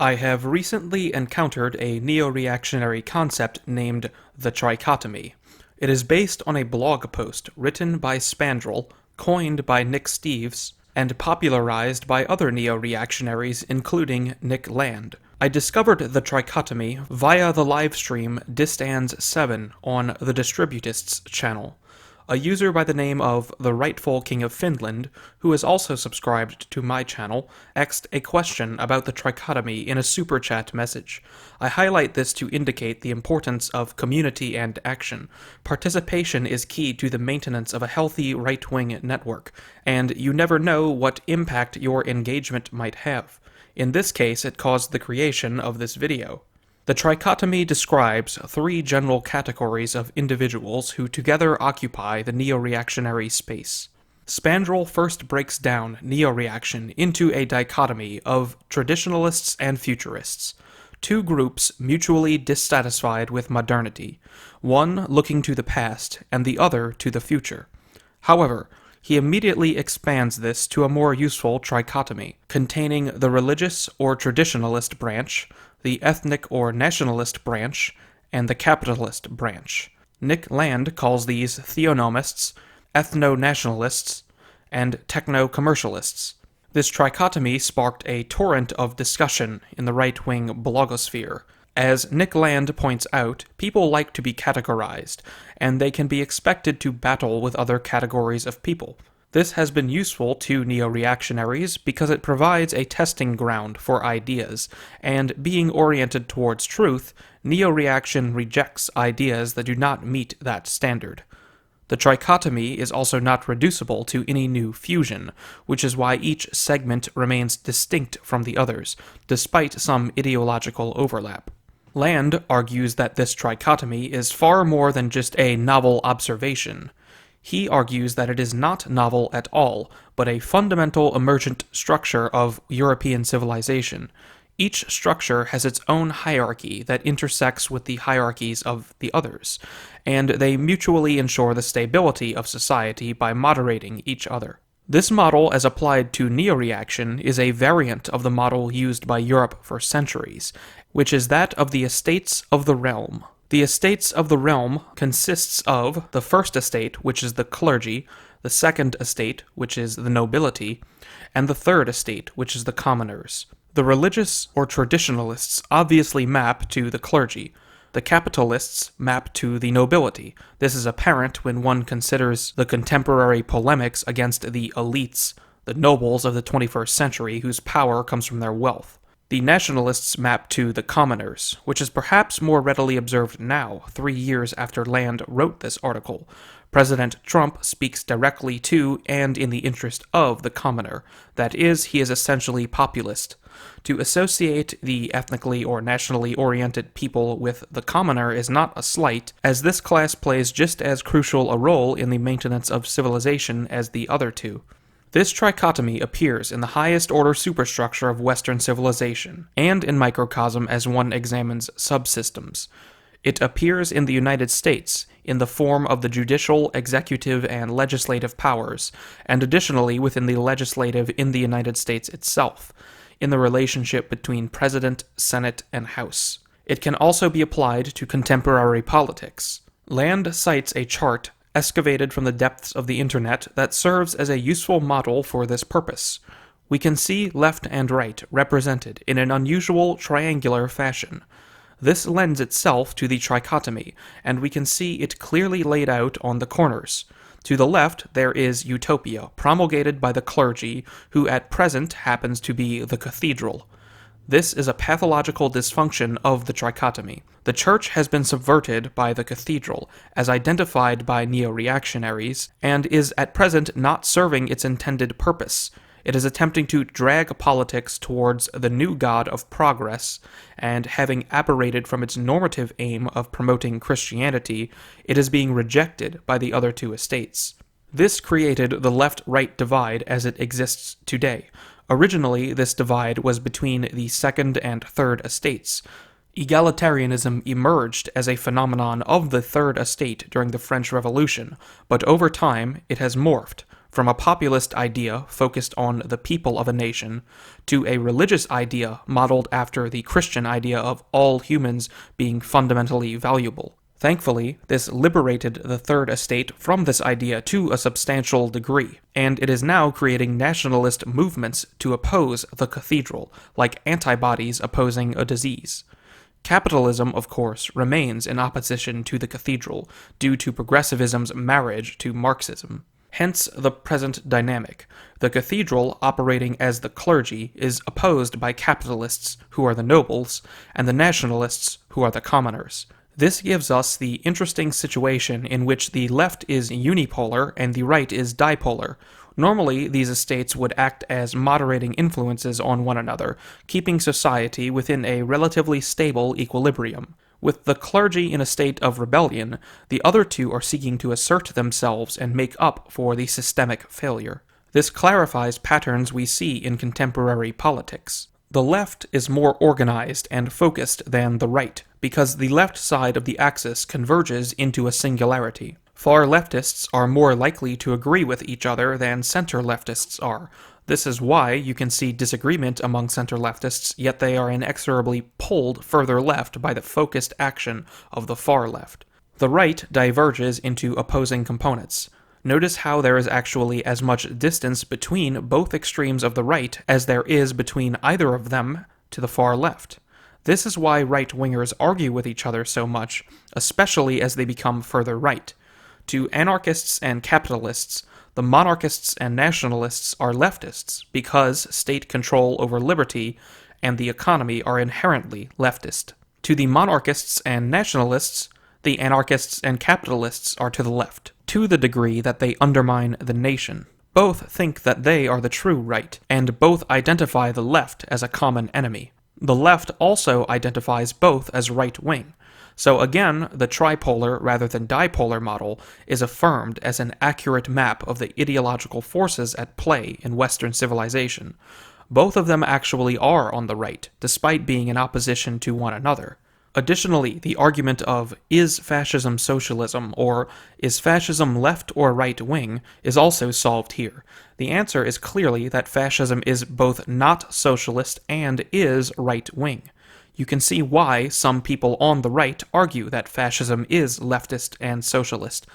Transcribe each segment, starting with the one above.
I have recently encountered a neoreactionary concept named the trichotomy. It is based on a blog post written by Spandrel, coined by Nick Steves, and popularized by other neo-reactionaries including Nick Land. I discovered the trichotomy via the livestream Distans7 on the Distributists channel. A user by the name of the Rightful King of Finland, who is also subscribed to my channel, asked a question about the trichotomy in a super chat message. I highlight this to indicate the importance of community and action. Participation is key to the maintenance of a healthy right-wing network, and you never know what impact your engagement might have. In this case, it caused the creation of this video. The trichotomy describes three general categories of individuals who together occupy the neo-reactionary space. Spandrel first breaks down neo-reaction into a dichotomy of traditionalists and futurists, two groups mutually dissatisfied with modernity, one looking to the past and the other to the future. However, he immediately expands this to a more useful trichotomy, containing the religious or traditionalist branch, the ethnic or nationalist branch, and the capitalist branch. Nick Land calls these theonomists, ethno-nationalists, and techno-commercialists. This trichotomy sparked a torrent of discussion in the right-wing blogosphere. As Nick Land points out, people like to be categorized, and they can be expected to battle with other categories of people. This has been useful to neo-reactionaries because it provides a testing ground for ideas, and being oriented towards truth, neo-reaction rejects ideas that do not meet that standard. The trichotomy is also not reducible to any new fusion, which is why each segment remains distinct from the others, despite some ideological overlap. Land argues that this trichotomy is far more than just a novel observation. He argues that it is not novel at all, but a fundamental emergent structure of European civilization. Each structure has its own hierarchy that intersects with the hierarchies of the others, and they mutually ensure the stability of society by moderating each other. This model, as applied to neo-reaction, is a variant of the model used by Europe for centuries, which is that of the estates of the realm. The estates of the realm consists of the first estate, which is the clergy, the second estate, which is the nobility, and the third estate, which is the commoners. The religious or traditionalists obviously map to the clergy. The capitalists map to the nobility. This is apparent when one considers the contemporary polemics against the elites, the nobles of the 21st century whose power comes from their wealth. The nationalists map to the commoners, which is perhaps more readily observed now, 3 years after Land wrote this article. President Trump speaks directly to and in the interest of the commoner. That is, he is essentially populist. To associate the ethnically or nationally oriented people with the commoner is not a slight, as this class plays just as crucial a role in the maintenance of civilization as the other two. This trichotomy appears in the highest order superstructure of Western civilization, and in microcosm as one examines subsystems. It appears in the United States, in the form of the judicial, executive, and legislative powers, and additionally within the legislative in the United States itself, in the relationship between President, Senate, and House. It can also be applied to contemporary politics. Land cites a chart excavated from the depths of the internet that serves as a useful model for this purpose. We can see left and right represented in an unusual triangular fashion. This lends itself to the trichotomy, and we can see it clearly laid out on the corners. To the left, there is utopia, promulgated by the clergy, who at present happens to be the cathedral. This is a pathological dysfunction of the trichotomy. The church has been subverted by the cathedral, as identified by neo-reactionaries, and is at present not serving its intended purpose. It is attempting to drag politics towards the new god of progress, and having aberrated from its normative aim of promoting Christianity, it is being rejected by the other two estates. This created the left-right divide as it exists today. Originally, this divide was between the second and third estates. Egalitarianism emerged as a phenomenon of the Third Estate during the French Revolution, but over time it has morphed, from a populist idea focused on the people of a nation to a religious idea modeled after the Christian idea of all humans being fundamentally valuable. Thankfully, this liberated the Third Estate from this idea to a substantial degree, and it is now creating nationalist movements to oppose the cathedral, like antibodies opposing a disease. Capitalism, of course, remains in opposition to the cathedral due to progressivism's marriage to Marxism. Hence the present dynamic. The cathedral, operating as the clergy, is opposed by capitalists, who are the nobles, and the nationalists, who are the commoners. This gives us the interesting situation in which the left is unipolar and the right is dipolar. Normally, these estates would act as moderating influences on one another, keeping society within a relatively stable equilibrium. With the clergy in a state of rebellion, the other two are seeking to assert themselves and make up for the systemic failure. This clarifies patterns we see in contemporary politics. The left is more organized and focused than the right, because the left side of the axis converges into a singularity. Far leftists are more likely to agree with each other than center leftists are. This is why you can see disagreement among center leftists, yet they are inexorably pulled further left by the focused action of the far left. The right diverges into opposing components. Notice how there is actually as much distance between both extremes of the right as there is between either of them to the far left. This is why right-wingers argue with each other so much, especially as they become further right. To anarchists and capitalists, the monarchists and nationalists are leftists because state control over liberty and the economy are inherently leftist. To the monarchists and nationalists, the anarchists and capitalists are to the left, to the degree that they undermine the nation. Both think that they are the true right, and both identify the left as a common enemy. The left also identifies both as right-wing. So again, the tripolar rather than dipolar model is affirmed as an accurate map of the ideological forces at play in Western civilization. Both of them actually are on the right, despite being in opposition to one another. Additionally, the argument of is fascism socialism or is fascism left or right wing is also solved here. The answer is clearly that fascism is both not socialist and is right wing. You can see why some people on the right argue that fascism is leftist and socialist.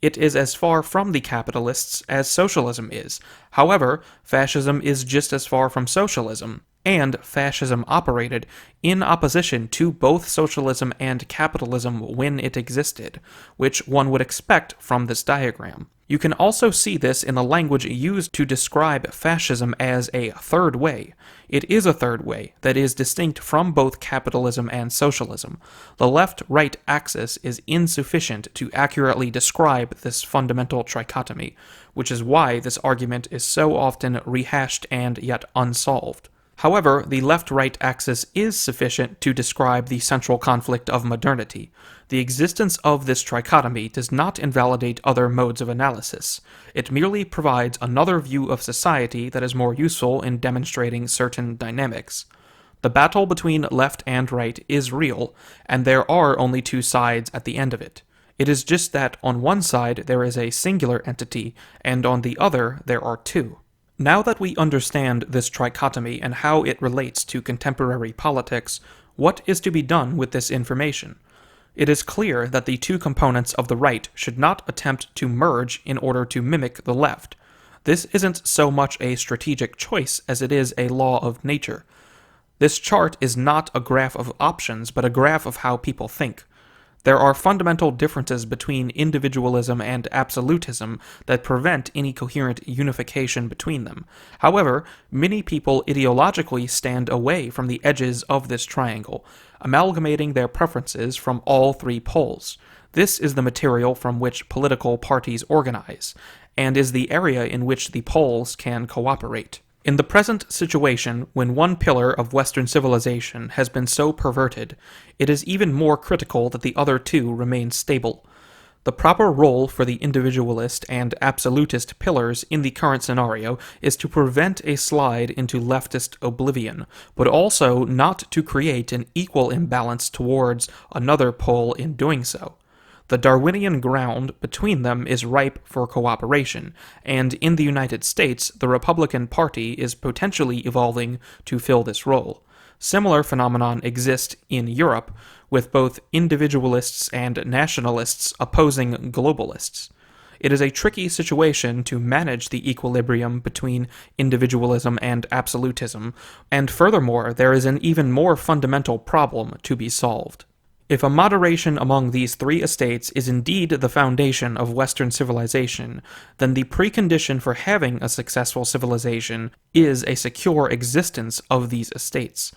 It is as far from the capitalists as socialism is. However, fascism is just as far from socialism, and fascism operated in opposition to both socialism and capitalism when it existed, which one would expect from this diagram. You can also see this in the language used to describe fascism as a third way. It is a third way that is distinct from both capitalism and socialism. The left-right axis is insufficient to accurately describe this fundamental trichotomy, which is why this argument is so often rehashed and yet unsolved. However, the left-right axis is sufficient to describe the central conflict of modernity. The existence of this trichotomy does not invalidate other modes of analysis. It merely provides another view of society that is more useful in demonstrating certain dynamics. The battle between left and right is real, and there are only two sides at the end of it. It is just that on one side there is a singular entity, and on the other there are two. Now that we understand this trichotomy and how it relates to contemporary politics, what is to be done with this information? It is clear that the two components of the right should not attempt to merge in order to mimic the left. This isn't so much a strategic choice as it is a law of nature. This chart is not a graph of options, but a graph of how people think. There are fundamental differences between individualism and absolutism that prevent any coherent unification between them. However, many people ideologically stand away from the edges of this triangle, amalgamating their preferences from all three poles. This is the material from which political parties organize, and is the area in which the poles can cooperate. In the present situation, when one pillar of Western civilization has been so perverted, it is even more critical that the other two remain stable. The proper role for the individualist and absolutist pillars in the current scenario is to prevent a slide into leftist oblivion, but also not to create an equal imbalance towards another pole in doing so. The Darwinian ground between them is ripe for cooperation, and in the United States, the Republican Party is potentially evolving to fill this role. Similar phenomenon exist in Europe, with both individualists and nationalists opposing globalists. It is a tricky situation to manage the equilibrium between individualism and absolutism, and furthermore, there is an even more fundamental problem to be solved. If a moderation among these three estates is indeed the foundation of Western civilization, then the precondition for having a successful civilization is a secure existence of these estates.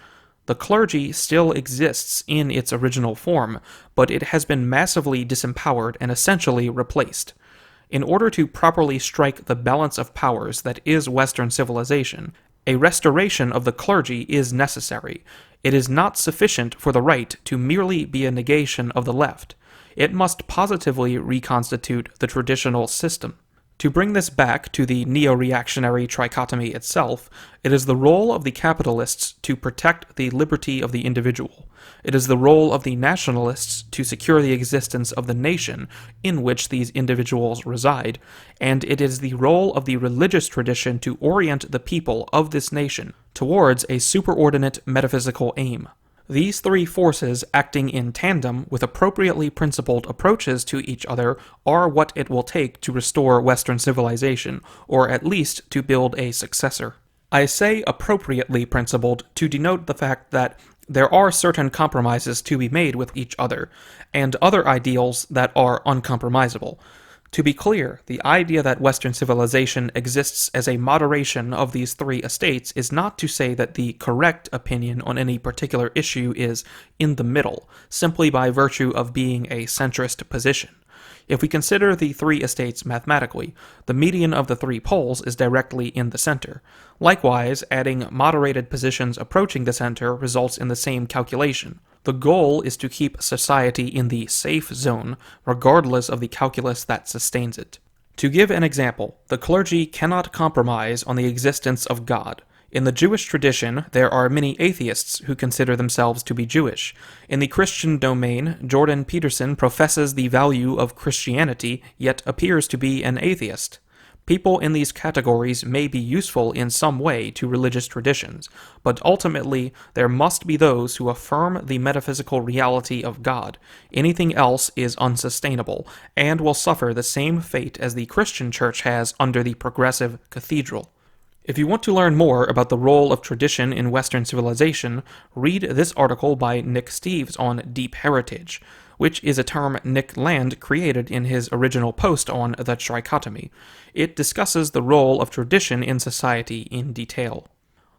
The clergy still exists in its original form, but it has been massively disempowered and essentially replaced. In order to properly strike the balance of powers that is Western civilization, a restoration of the clergy is necessary. It is not sufficient for the right to merely be a negation of the left. It must positively reconstitute the traditional system. To bring this back to the Neoreactionary Trichotomy itself, it is the role of the capitalists to protect the liberty of the individual. It is the role of the nationalists to secure the existence of the nation in which these individuals reside, and it is the role of the religious tradition to orient the people of this nation towards a superordinate metaphysical aim. These three forces acting in tandem with appropriately principled approaches to each other are what it will take to restore Western civilization, or at least to build a successor. I say appropriately principled to denote the fact that there are certain compromises to be made with each other, and other ideals that are uncompromisable. To be clear, the idea that Western civilization exists as a moderation of these three estates is not to say that the correct opinion on any particular issue is in the middle, simply by virtue of being a centrist position. If we consider the three estates mathematically, the median of the three poles is directly in the center. Likewise, adding moderated positions approaching the center results in the same calculation. The goal is to keep society in the safe zone, regardless of the calculus that sustains it. To give an example, the clergy cannot compromise on the existence of God. In the Jewish tradition, there are many atheists who consider themselves to be Jewish. In the Christian domain, Jordan Peterson professes the value of Christianity, yet appears to be an atheist. People in these categories may be useful in some way to religious traditions, but ultimately there must be those who affirm the metaphysical reality of God. Anything else is unsustainable, and will suffer the same fate as the Christian church has under the progressive cathedral. If you want to learn more about the role of tradition in Western civilization, read this article by Nick Steves on deep heritage, which is a term Nick Land created in his original post on the trichotomy. It discusses the role of tradition in society in detail.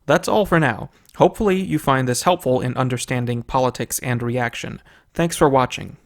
That's all for now. Hopefully you find this helpful in understanding politics and reaction. Thanks for watching.